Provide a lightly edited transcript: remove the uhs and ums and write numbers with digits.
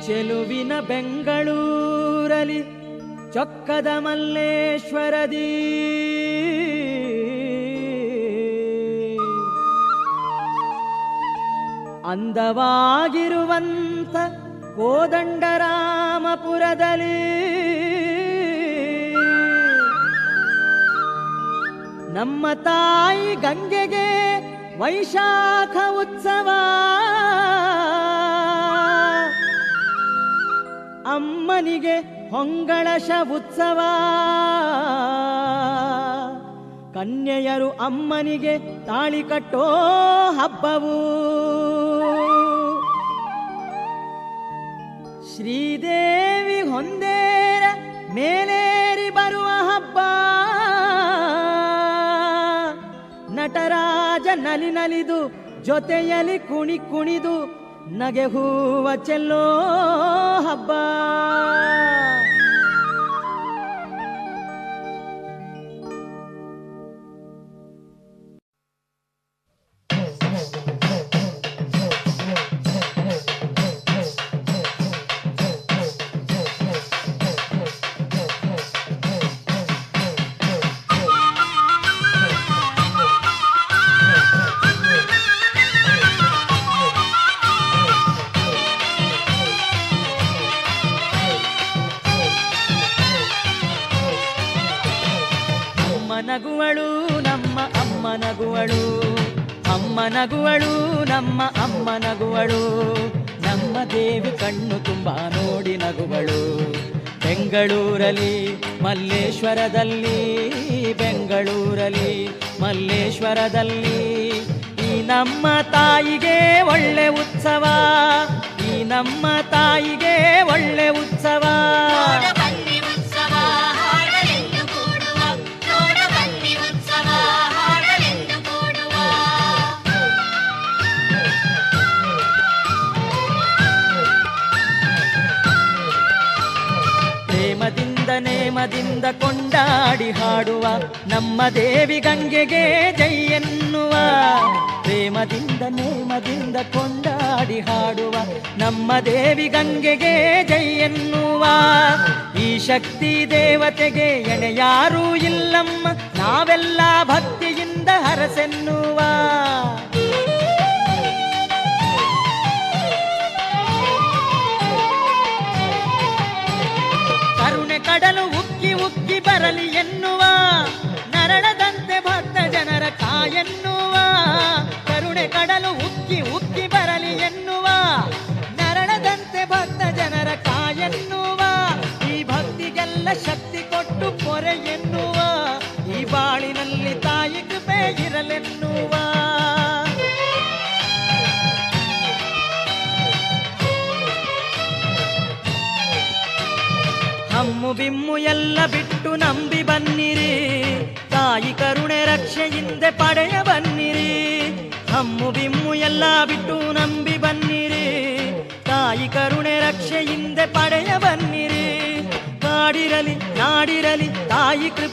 ಚೆಲುವಿನ ಬೆಂಗಳೂರಲಿ ಚೊಕ್ಕದ ಮಲ್ಲೇಶ್ವರದಿ ಅಂದವಾಗಿರುವಂತ ಕೋದಂಡರಾಮಪುರದಲ್ಲಿ ನಮ್ಮ ತಾಯಿ ಗಂಗೆಗೆ ವೈಶಾಖ ಉತ್ಸವ, ಅಮ್ಮನಿಗೆ ಹೊಂಗಳಶ ಉತ್ಸವ, ಕನ್ಯೆಯರು ಅಮ್ಮನಿಗೆ ತಾಳಿ ಕಟ್ಟೋ ಹಬ್ಬವು, ಶ್ರೀದೇವಿ ಹೊಂದೇರ ಮೇಲೇರಿ ಬರುವ ಹಬ್ಬ, ನಟರಾಜ ನಲಿ ನಲಿದು ಜೊತೆಯಲ್ಲಿ ಕುಣಿ ಕುಣಿದು ನಗೆ ಹೂವ ಚೆಲ್ಲೋ ಹಬ್ಬ. ನಗುವಳು ನಮ್ಮ ಅಮ್ಮ ನಗುವಳು, ಅಮ್ಮ ನಗುವಳು ನಮ್ಮ ಅಮ್ಮ ನಗುವಳು, ನಮ್ಮ ದೇವಿ ಕಣ್ಣು ತುಂಬ ನೋಡಿ ನಗುವಳು. ಬೆಂಗಳೂರಲ್ಲಿ ಮಲ್ಲೇಶ್ವರದಲ್ಲಿ, ಬೆಂಗಳೂರಲ್ಲಿ ಮಲ್ಲೇಶ್ವರದಲ್ಲಿ ಈ ನಮ್ಮ ತಾಯಿಗೆ ಒಳ್ಳೆ ಉತ್ಸವ, ಈ ನಮ್ಮ ತಾಯಿಗೆ ಒಳ್ಳೆ ಉತ್ಸವ. ನೇಮದಿಂದ ಕೊಂಡಾಡಿ ಹಾಡುವ ನಮ್ಮ ದೇವಿ ಗಂಗೆಗೆ ಜೈ ಎನ್ನುವ, ಪ್ರೇಮದಿಂದ ನೇಮದಿಂದ ಕೊಂಡಾಡಿ ಹಾಡುವ ನಮ್ಮ ದೇವಿ ಗಂಗೆಗೆ ಜೈ ಎನ್ನುವ. ಈ ಶಕ್ತಿ ದೇವತೆಗೆ ಎಣೆಯಾರೂ ಇಲ್ಲಮ್ಮ, ನಾವೆಲ್ಲ ಭಕ್ತಿಯಿಂದ ಹರಸೆನ್ನುವ. ಕಡಲು ಉಕ್ಕಿ ಉಕ್ಕಿ ಬರಲಿ ಎನ್ನುವ, ನರಳದಂತೆ ಭಕ್ತ ಜನರ ಕಾಯೆನ್ನುವ. ಕರುಣೆ ಕಡಲು ಉಕ್ಕಿ ಉಕ್ಕಿ ಬರಲಿ ಎನ್ನುವ, ನರಳದಂತೆ ಭಕ್ತ ಜನರ ಕಾಯೆನ್ನುವ. ಈ ಭಕ್ತಿಗೆಲ್ಲ ಶಕ್ತಿ ಕೊಟ್ಟು ಪೊರೆ ಎನ್ನುವ, ಈ ಬಾಳಿನಲ್ಲಿ ತಾಯಿ ಕೃಪೆ ಇರಲೆನ್ನುವ. ಹಮ್ಮು ಬಿಮ್ಮು ಎಲ್ಲ ಬಿಟ್ಟು ನಂಬಿ ಬನ್ನಿರಿ, ತಾಯಿ ಕರುಣೆ ರಕ್ಷೆಯಿಂದ ಪಡೆಯ ಬನ್ನಿರಿ. ಹಮ್ಮು ಬಿಮ್ಮು ಎಲ್ಲ ಬಿಟ್ಟು ನಂಬಿ ಬನ್ನಿರಿ, ತಾಯಿ ಕರುಣೆ ರಕ್ಷೆಯಿಂದ ಪಡೆಯ ಬನ್ನಿರಿ. ಕಾಡಿರಲಿ ನಾಡಿರಲಿ ತಾಯಿ ಕೃಪೆ